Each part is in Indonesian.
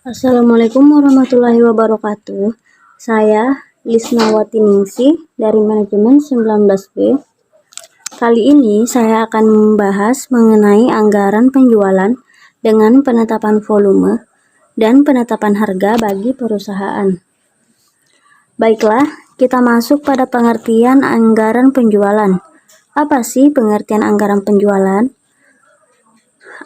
Assalamualaikum warahmatullahi wabarakatuh. Saya Lisnawati Ningsih dari Manajemen 19B. Kali ini saya akan membahas mengenai anggaran penjualan dengan penetapan volume dan penetapan harga bagi perusahaan. Baiklah, kita masuk pada pengertian anggaran penjualan. Apa sih pengertian anggaran penjualan?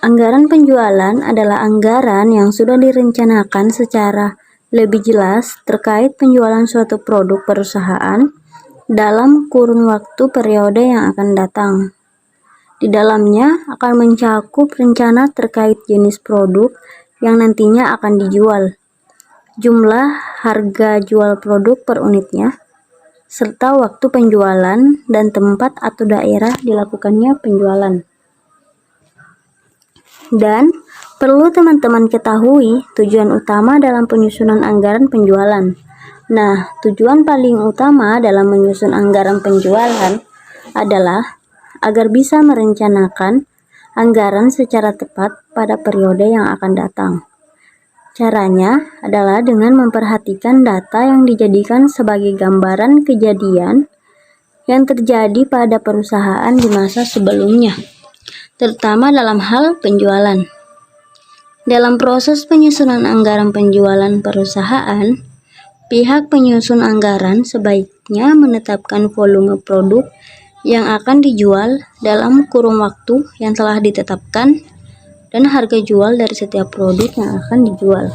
Anggaran penjualan adalah anggaran yang sudah direncanakan secara lebih jelas terkait penjualan suatu produk perusahaan dalam kurun waktu periode yang akan datang. Di dalamnya akan mencakup rencana terkait jenis produk yang nantinya akan dijual, jumlah harga jual produk per unitnya, serta waktu penjualan dan tempat atau daerah dilakukannya penjualan. Dan perlu teman-teman ketahui tujuan utama dalam penyusunan anggaran penjualan. Nah, tujuan paling utama dalam menyusun anggaran penjualan adalah agar bisa merencanakan anggaran secara tepat pada periode yang akan datang. Caranya adalah dengan memperhatikan data yang dijadikan sebagai gambaran kejadian yang terjadi pada perusahaan di masa sebelumnya, terutama dalam hal penjualan. Dalam proses penyusunan anggaran penjualan perusahaan, pihak penyusun anggaran sebaiknya menetapkan volume produk yang akan dijual dalam kurun waktu yang telah ditetapkan dan harga jual dari setiap produk yang akan dijual.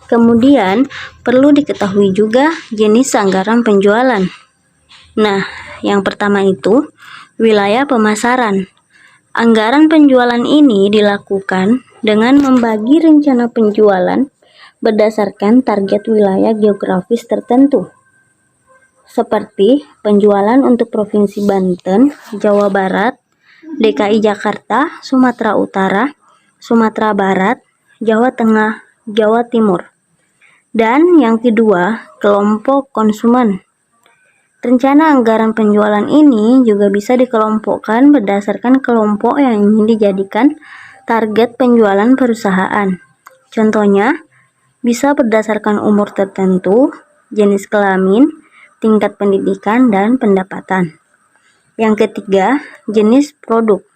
Kemudian, perlu diketahui juga jenis anggaran penjualan. Nah, yang pertama itu wilayah pemasaran. Anggaran penjualan ini dilakukan dengan membagi rencana penjualan berdasarkan target wilayah geografis tertentu, seperti penjualan untuk Provinsi Banten, Jawa Barat, DKI Jakarta, Sumatera Utara, Sumatera Barat, Jawa Tengah, Jawa Timur. Dan yang kedua, kelompok konsumen. Rencana anggaran penjualan ini juga bisa dikelompokkan berdasarkan kelompok yang ingin dijadikan target penjualan perusahaan. Contohnya, bisa berdasarkan umur tertentu, jenis kelamin, tingkat pendidikan, dan pendapatan. Yang ketiga, jenis produk.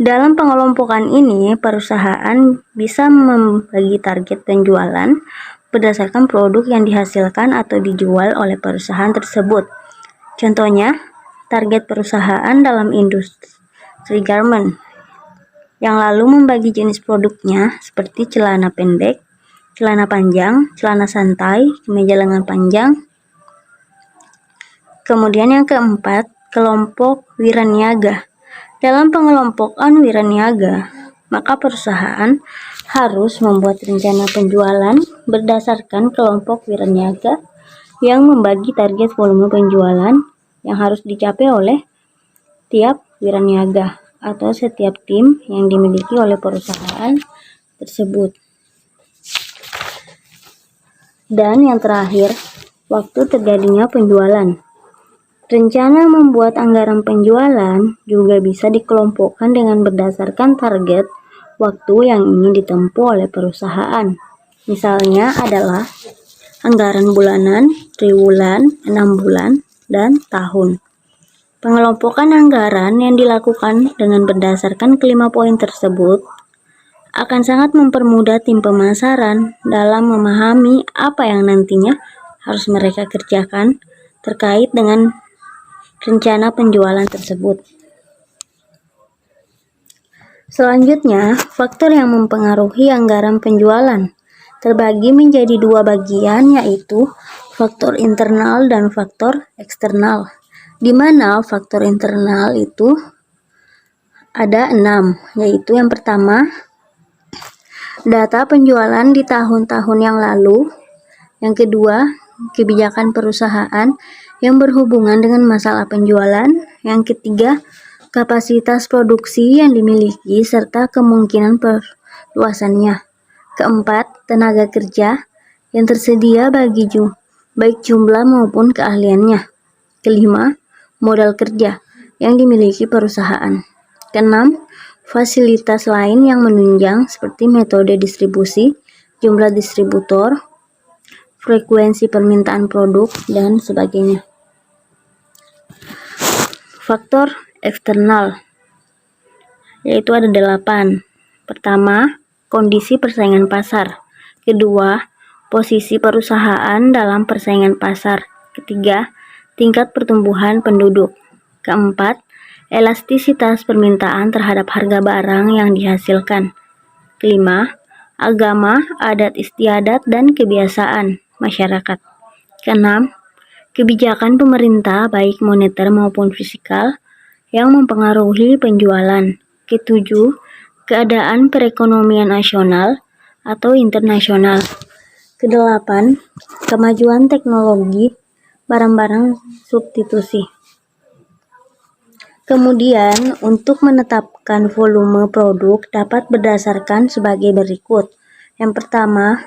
Dalam pengelompokan ini, perusahaan bisa membagi target penjualan berdasarkan produk yang dihasilkan atau dijual oleh perusahaan tersebut. Contohnya, target perusahaan dalam industri garment, yang lalu membagi jenis produknya seperti celana pendek, celana panjang, celana santai, kemeja lengan panjang. Kemudian yang keempat, kelompok wiraniaga. Dalam pengelompokan wiraniaga, maka perusahaan harus membuat rencana penjualan berdasarkan kelompok wiraniaga yang membagi target volume penjualan yang harus dicapai oleh tiap wiraniaga atau setiap tim yang dimiliki oleh perusahaan tersebut. Dan yang terakhir, waktu terjadinya penjualan. Rencana membuat anggaran penjualan juga bisa dikelompokkan dengan berdasarkan target waktu yang ingin ditempuh oleh perusahaan. Misalnya adalah anggaran bulanan, triwulan, 6 bulan, dan tahun. Pengelompokan anggaran yang dilakukan dengan berdasarkan kelima poin tersebut akan sangat mempermudah tim pemasaran dalam memahami apa yang nantinya harus mereka kerjakan terkait dengan rencana penjualan tersebut. Selanjutnya, faktor yang mempengaruhi anggaran penjualan terbagi menjadi dua bagian, yaitu faktor internal dan faktor eksternal. Di mana faktor internal itu ada 6, yaitu yang pertama, data penjualan di tahun-tahun yang lalu. Yang kedua, kebijakan perusahaan yang berhubungan dengan masalah penjualan. Yang ketiga, kapasitas produksi yang dimiliki serta kemungkinan perluasannya. Keempat, tenaga kerja yang tersedia baik jumlah maupun keahliannya. Kelima, modal kerja yang dimiliki perusahaan. Keenam, fasilitas lain yang menunjang seperti metode distribusi, jumlah distributor, frekuensi permintaan produk, dan sebagainya. Faktor eksternal yaitu ada 8. Pertama, kondisi persaingan pasar. Kedua, posisi perusahaan dalam persaingan pasar. Ketiga, tingkat pertumbuhan penduduk. Keempat, elastisitas permintaan terhadap harga barang yang dihasilkan. Kelima, agama, adat istiadat, dan kebiasaan masyarakat. Keenam, kebijakan pemerintah baik moneter maupun fiskal yang mempengaruhi penjualan. Ketujuh, keadaan perekonomian nasional atau internasional. Kedelapan, kemajuan teknologi barang-barang substitusi. Kemudian, untuk menetapkan volume produk dapat berdasarkan sebagai berikut. Yang pertama,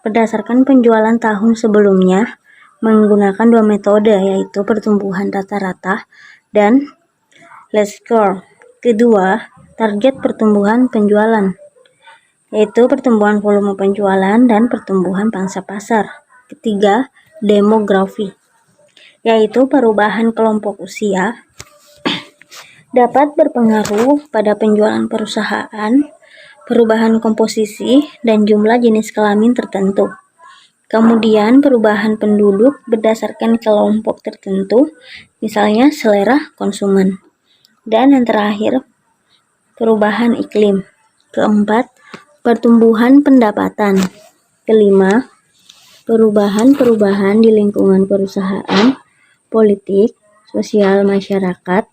berdasarkan penjualan tahun sebelumnya menggunakan 2 metode, yaitu pertumbuhan rata-rata dan least score. Kedua, target pertumbuhan penjualan, yaitu pertumbuhan volume penjualan dan pertumbuhan pangsa pasar. Ketiga, demografi, yaitu perubahan kelompok usia dapat berpengaruh pada penjualan perusahaan, perubahan komposisi, dan jumlah jenis kelamin tertentu. Kemudian perubahan penduduk berdasarkan kelompok tertentu, misalnya selera konsumen. Dan yang terakhir, perubahan iklim. Keempat, pertumbuhan pendapatan. Kelima, perubahan-perubahan di lingkungan perusahaan, politik, sosial masyarakat,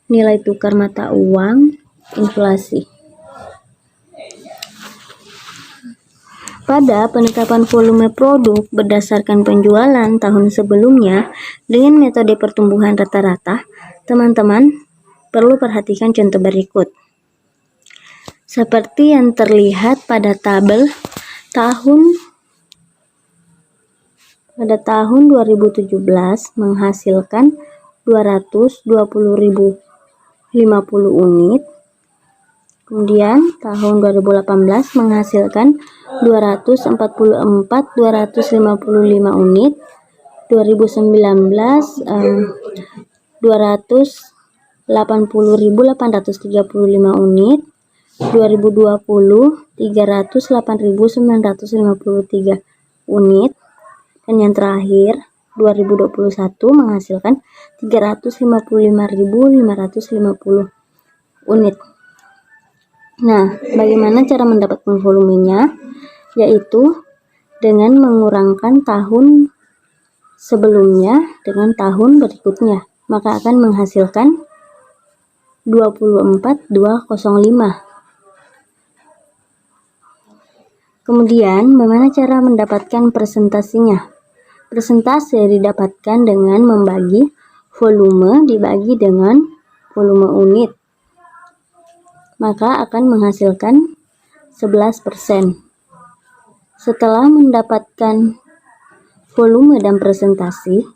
nilai tukar mata uang, inflasi. Pada penetapan volume produk berdasarkan penjualan tahun sebelumnya dengan metode pertumbuhan rata-rata, teman-teman perlu perhatikan contoh berikut. Seperti yang terlihat pada tabel tahun 2017 menghasilkan 220.050 unit. Kemudian tahun 2018 menghasilkan 244.255 unit, 2019 280.835 unit, 2020 308.953 unit, dan yang terakhir 2021 menghasilkan 355.550 unit. Nah, bagaimana cara mendapatkan volumenya? Yaitu dengan mengurangkan tahun sebelumnya dengan tahun berikutnya, maka akan menghasilkan 24.205. Kemudian, bagaimana cara mendapatkan presentasinya? Persentase didapatkan dengan membagi volume dibagi dengan volume unit, maka akan menghasilkan 11%. Setelah mendapatkan volume dan persentase,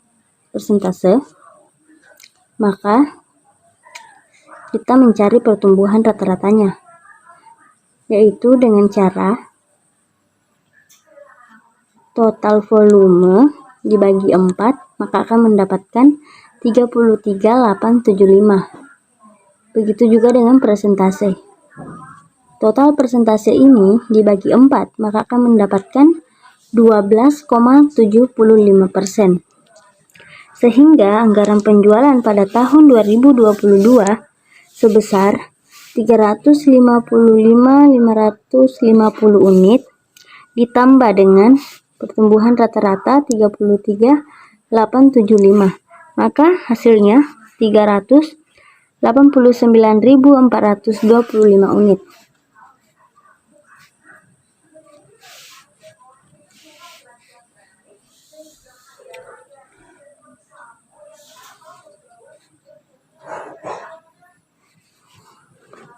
maka kita mencari pertumbuhan rata-ratanya, yaitu dengan cara total volume dibagi 4, maka akan mendapatkan 33.875. Begitu juga dengan persentase. Total persentase ini dibagi 4, maka akan mendapatkan 12,75%. Sehingga anggaran penjualan pada tahun 2022 sebesar 355.550 unit ditambah dengan pertumbuhan rata-rata 33.875, maka hasilnya 389.425 unit.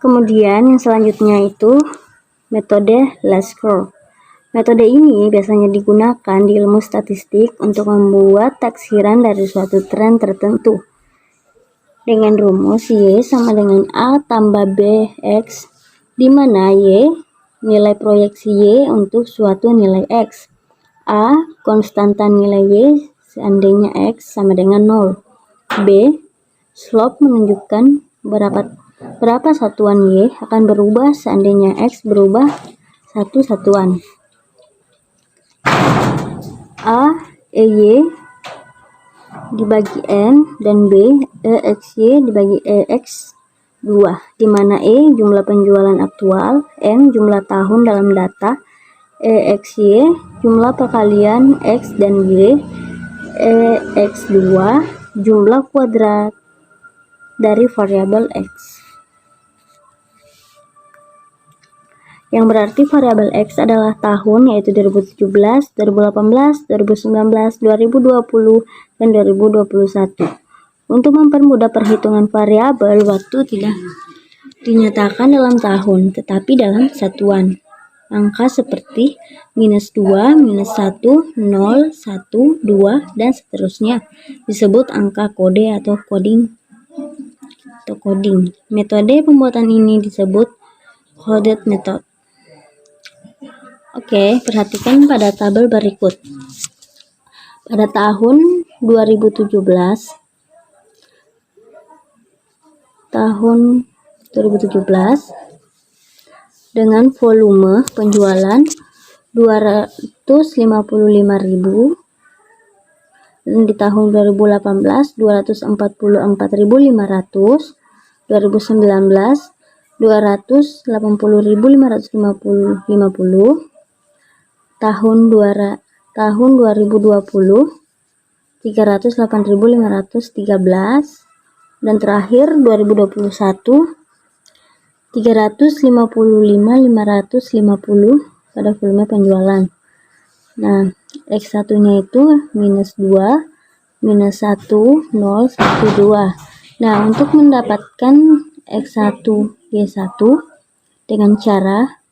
Kemudian yang selanjutnya itu metode Lasker. Metode ini biasanya digunakan di ilmu statistik untuk membuat taksiran dari suatu tren tertentu dengan rumus Y sama dengan A tambah BX, di mana Y nilai proyeksi Y untuk suatu nilai X, A konstanta nilai Y seandainya X sama dengan 0, B slope menunjukkan berapa satuan Y akan berubah seandainya X berubah satu satuan. A EY dibagi N dan B EXY dibagi EX2, di mana E jumlah penjualan aktual, N jumlah tahun dalam data, EXY jumlah perkalian X dan Y, EX2 jumlah kuadrat dari variabel X. Yang berarti variabel X adalah tahun, yaitu 2017, 2018, 2019, 2020, dan 2021. Untuk mempermudah perhitungan variabel, waktu tidak dinyatakan dalam tahun, tetapi dalam satuan. Angka seperti -2, -1, 0, 1, 2, dan seterusnya disebut angka kode atau coding. Metode pembuatan ini disebut coded method. Oke, perhatikan pada tabel berikut. Pada tahun 2017, dengan volume penjualan 255.000, dan di tahun 2018 244.500, 2019 280.550, tahun 2020 308.513, dan terakhir 2021 355.550 pada volume penjualan. Nah, X1 nya itu -2, -1, 0, 1, 2. Nah, untuk mendapatkan X1 Y1 dengan cara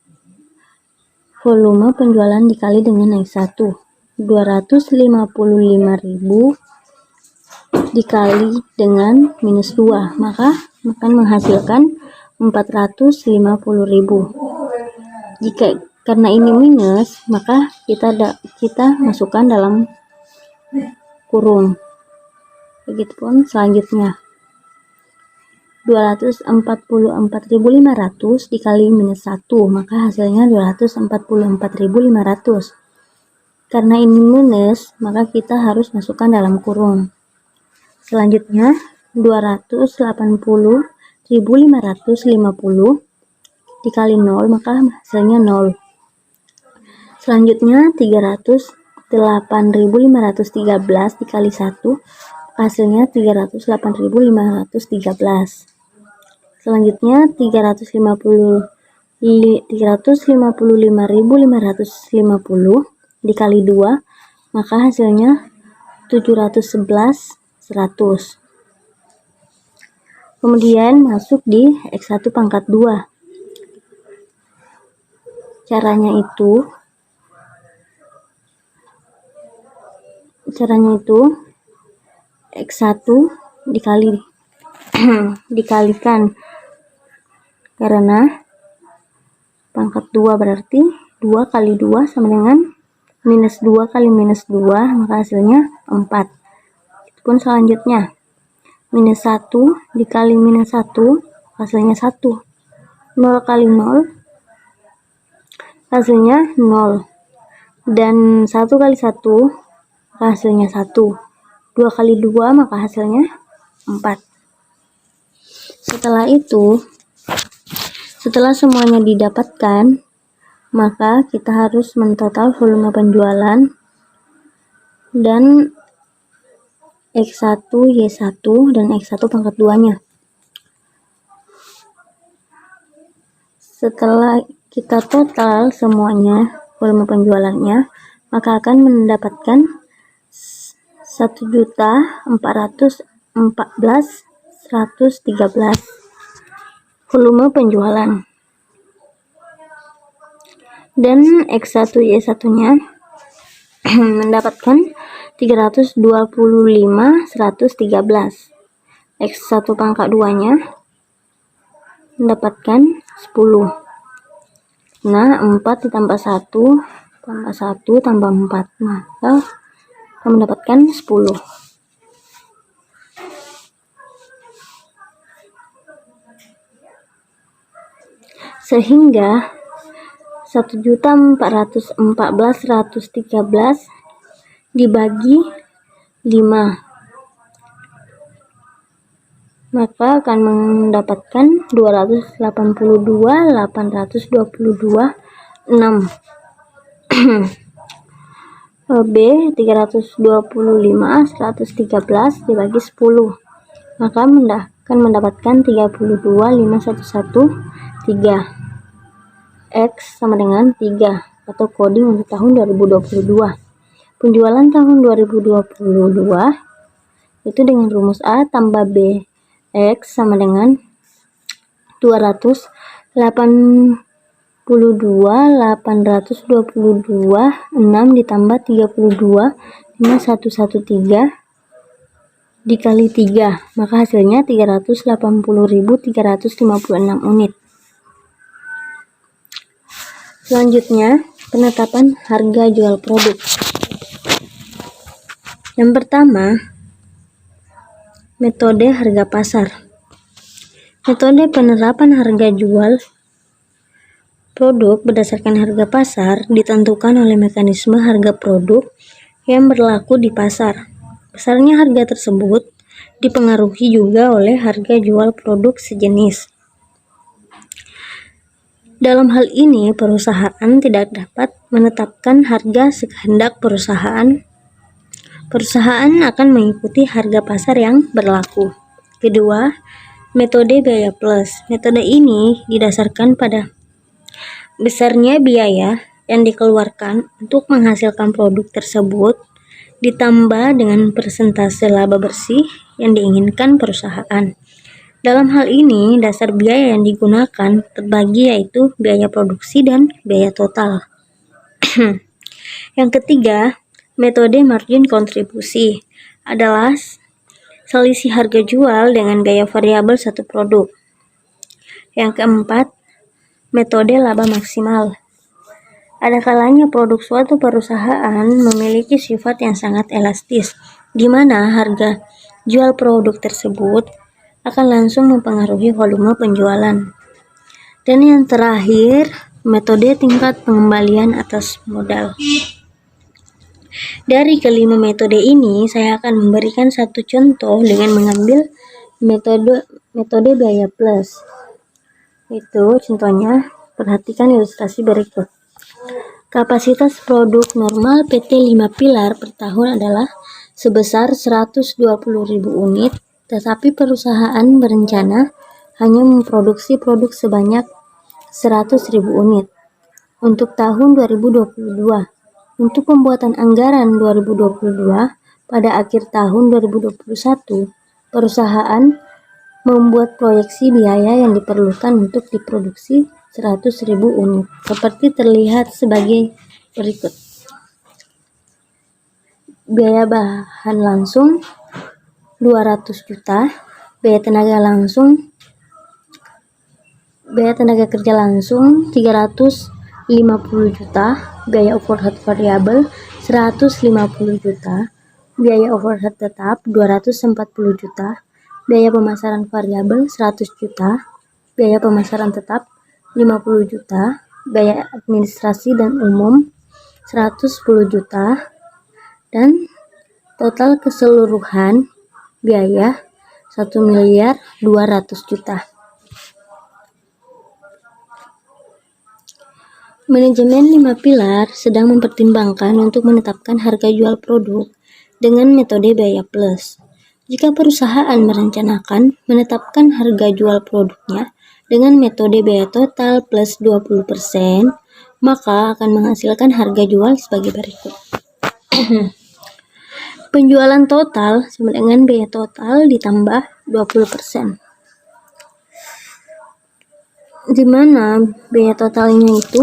volume penjualan dikali dengan X1, 255.000 dikali dengan -2, maka akan menghasilkan 450.000. Karena ini minus, maka kita masukkan dalam kurung. Begitupun selanjutnya, 244.500 dikali -1, maka hasilnya 244.500. Karena ini minus, maka kita harus masukkan dalam kurung. Selanjutnya, 280.550 dikali 0, maka hasilnya 0. Selanjutnya, 308.513 dikali 1, hasilnya 308.513. Selanjutnya 355.550 dikali 2, maka hasilnya 711.100. Kemudian masuk di X1 pangkat 2. Caranya itu X1 dikalikan, karena pangkat 2 berarti 2 kali 2 sama dengan -2 kali -2, maka hasilnya 4. Itupun selanjutnya, -1 dikali -1, hasilnya 1. 0 kali 0, hasilnya 0. Dan 1 kali 1, maka hasilnya 1. 2 kali 2, maka hasilnya 4. Setelah semuanya didapatkan, maka kita harus mentotal volume penjualan dan X1 Y1 dan X1 pangkat 2-nya. Setelah kita total semuanya volume penjualannya, maka akan mendapatkan 1.414.113 volume penjualan. Dan X1Y1-nya mendapatkan 325.113. X1 pangkat 2-nya mendapatkan 10. Nah, 4 ditambah 1 tambah 1 tambah 4, maka akan mendapatkan 10. Sehingga 1.414.113 dibagi 5, maka akan mendapatkan 282.822.6. B 325.113 dibagi 10, maka akan mendapatkan 32.513. X sama dengan 3 atau coding untuk tahun 2022. Penjualan tahun 2022 itu dengan rumus A tambah B. X sama dengan 282.822.6 ditambah 32.513 dikali 3, maka hasilnya 380.356 unit. Selanjutnya, penetapan harga jual produk. Yang pertama, metode harga pasar. Metode penerapan harga jual produk berdasarkan harga pasar ditentukan oleh mekanisme harga produk yang berlaku di pasar. Besarnya harga tersebut dipengaruhi juga oleh harga jual produk sejenis. Dalam hal ini, perusahaan tidak dapat menetapkan harga sekehendak perusahaan. Perusahaan akan mengikuti harga pasar yang berlaku. Kedua, metode biaya plus. Metode ini didasarkan pada besarnya biaya yang dikeluarkan untuk menghasilkan produk tersebut ditambah dengan persentase laba bersih yang diinginkan perusahaan. Dalam hal ini, dasar biaya yang digunakan terbagi yaitu biaya produksi dan biaya total. Yang ketiga, metode margin kontribusi adalah selisih harga jual dengan biaya variabel satu produk. Yang keempat, metode laba maksimal. Ada kalanya produk suatu perusahaan memiliki sifat yang sangat elastis, di mana harga jual produk tersebut akan langsung mempengaruhi volume penjualan. Dan yang terakhir, metode tingkat pengembalian atas modal. Dari kelima metode ini, saya akan memberikan satu contoh dengan mengambil metode biaya plus. Itu contohnya, perhatikan ilustrasi berikut. Kapasitas produk normal PT 5 Pilar per tahun adalah sebesar 120.000 unit, tetapi perusahaan berencana hanya memproduksi produk sebanyak 100.000 unit untuk tahun 2022. Untuk pembuatan anggaran 2022, pada akhir tahun 2021, perusahaan membuat proyeksi biaya yang diperlukan untuk diproduksi 100.000 unit, seperti terlihat sebagai berikut. Biaya bahan langsung 200 juta, biaya tenaga kerja langsung 350 juta, biaya overhead variabel 150 juta, biaya overhead tetap 240 juta, biaya pemasaran variabel 100 juta, biaya pemasaran tetap 50 juta, biaya administrasi dan umum 110 juta, dan total keseluruhan biaya 1.200.000.000 juta. Manajemen 5 Pilar sedang mempertimbangkan untuk menetapkan harga jual produk dengan metode biaya plus. Jika perusahaan merencanakan menetapkan harga jual produknya dengan metode biaya total plus 20%, maka akan menghasilkan harga jual sebagai berikut. Penjualan total sama dengan biaya total ditambah 20%. di mana biaya totalnya itu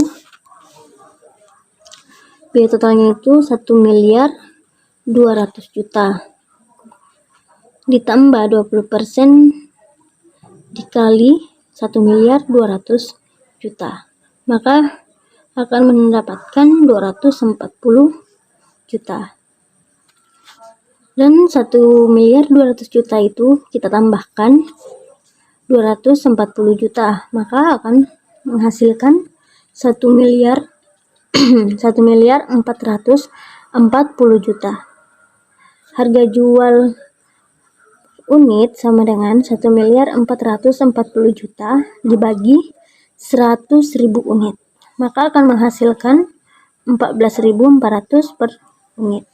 1.200.000.000 ditambah 20% dikali 1.200.000.000, maka akan mendapatkan 240 juta. Dan 1.200.000.000 itu kita tambahkan 240 juta, maka akan menghasilkan 1.440 juta. Harga jual unit sama dengan 1.440 juta dibagi 100.000 unit, maka akan menghasilkan 14.400 per unit.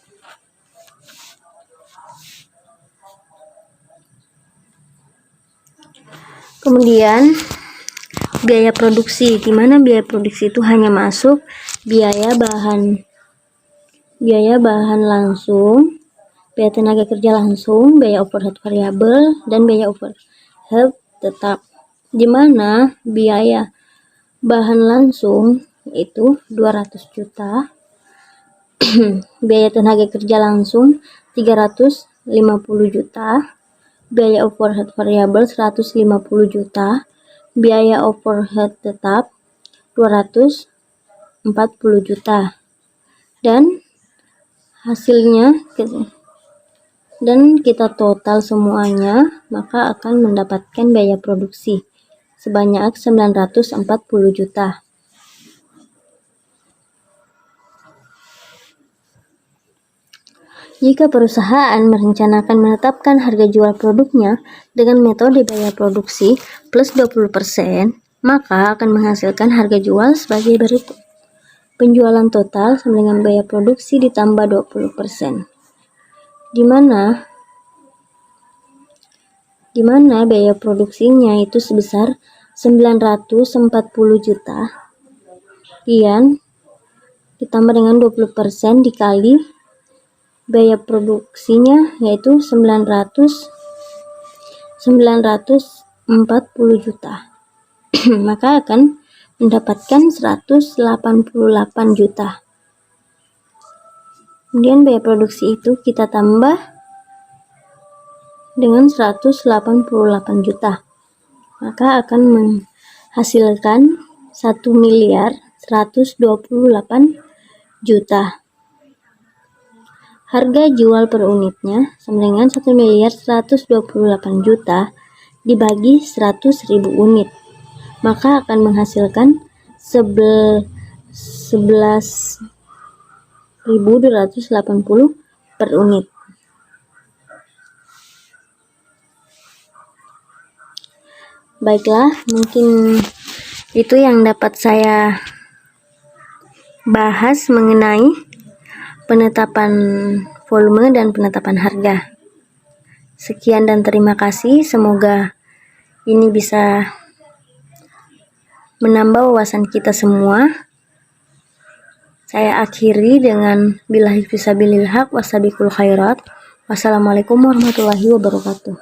Kemudian biaya produksi, di mana biaya produksi itu hanya masuk biaya bahan langsung, biaya tenaga kerja langsung, biaya overhead variabel, dan biaya overhead tetap. Di mana biaya bahan langsung itu 200 juta, biaya tenaga kerja langsung 350 juta, biaya overhead variabel 150 juta, biaya overhead tetap 240 juta, dan hasilnya dan kita total semuanya, maka akan mendapatkan biaya produksi sebanyak 940 juta. Jika perusahaan merencanakan menetapkan harga jual produknya dengan metode biaya produksi plus 20%, maka akan menghasilkan harga jual sebagai berikut. Penjualan total sama dengan biaya produksi ditambah 20%. Di mana biaya produksinya itu sebesar 940 juta. Kemudian ditambah dengan 20% dikali biaya produksinya yaitu 940 juta. Maka akan mendapatkan 188 juta. Kemudian biaya produksi itu kita tambah dengan 188 juta. Maka akan menghasilkan 1.128 juta. Harga jual per unitnya sama dengan 1.128 juta dibagi 100.000 unit, maka akan menghasilkan 11.280 per unit. Baiklah, mungkin itu yang dapat saya bahas mengenai penetapan volume dan penetapan harga. Sekian dan terima kasih. Semoga ini bisa menambah wawasan kita semua. Saya akhiri dengan billahi fisabilil haq wasabiqul khairat. Wassalamualaikum warahmatullahi wabarakatuh.